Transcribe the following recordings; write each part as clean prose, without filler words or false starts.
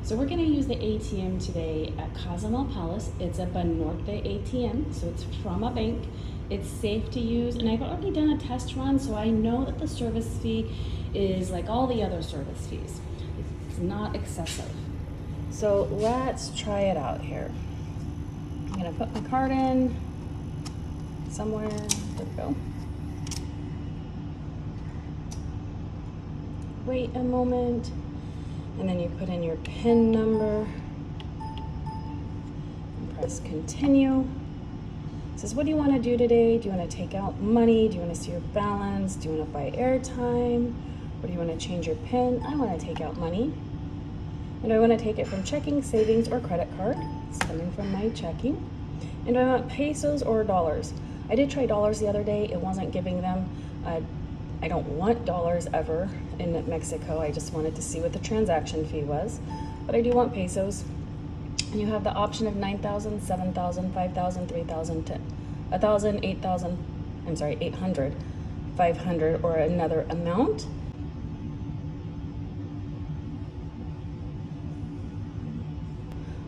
So we're gonna use the ATM today at Cozumel Palace. It's a Banorte ATM, so it's from a bank. It's safe to use, and I've already done a test run, so I know that the service fee is like all the other service fees. It's not excessive. So let's try it out here. I'm gonna put my card in somewhere. There we go. Wait a moment. And then you put in your PIN number and press continue. It says, what do you want to do today? Do you want to take out money? Do you want to see your balance? Do you want to buy airtime? Or do you want to change your PIN? I want to take out money. And I want to take it from checking, savings, or credit card. It's coming from my checking. And do I want pesos or dollars? I did try dollars the other day. It wasn't giving them. I don't want dollars ever in Mexico. I just wanted to see what the transaction fee was. But I do want pesos. And you have the option of 9,000, 7,000, 5,000, 3,000, 1,000, 8,000, 800, 500, or another amount.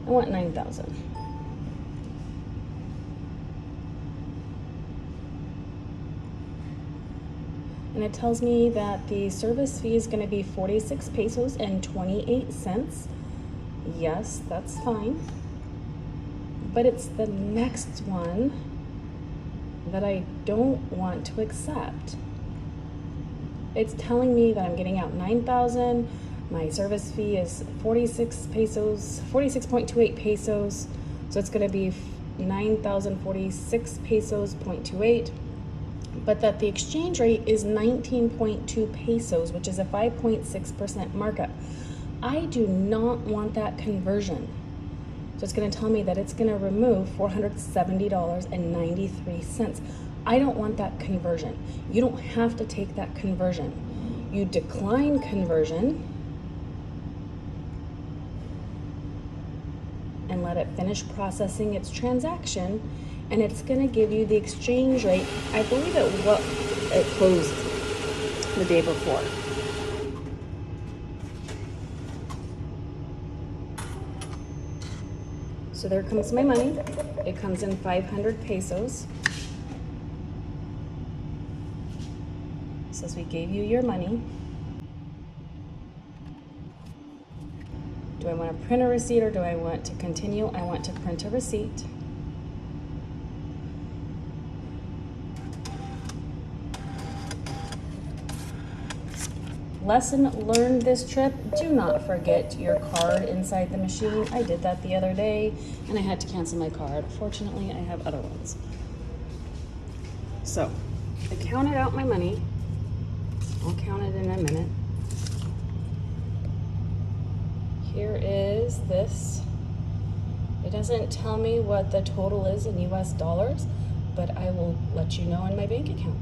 I want 9,000. And it tells me that the service fee is going to be 46 pesos and 28 cents. Yes, that's fine. But it's the next one that I don't want to accept. It's telling me that I'm getting out 9,000. My service fee is 46 pesos, 46.28 pesos. So it's going to be 9,046 pesos, 0.28. But that the exchange rate is 19.2 pesos, which is a 5.6% markup. I do not want that conversion. So it's going to tell me that it's going to remove $470.93. I don't want that conversion. You don't have to take that conversion. You decline conversion and let it finish processing its transaction, and it's going to give you the exchange rate. I believe it closed the day before. So there comes my money. It comes in 500 pesos. It says we gave you your money. Do I want to print a receipt or do I want to continue? I want to print a receipt. Lesson learned this trip, do not forget your card inside the machine. I did that the other day and I had to cancel my card. Fortunately, I have other ones. So, I counted out my money. I'll count it in a minute. Here is this. It doesn't tell me what the total is in US dollars, but I will let you know in my bank account.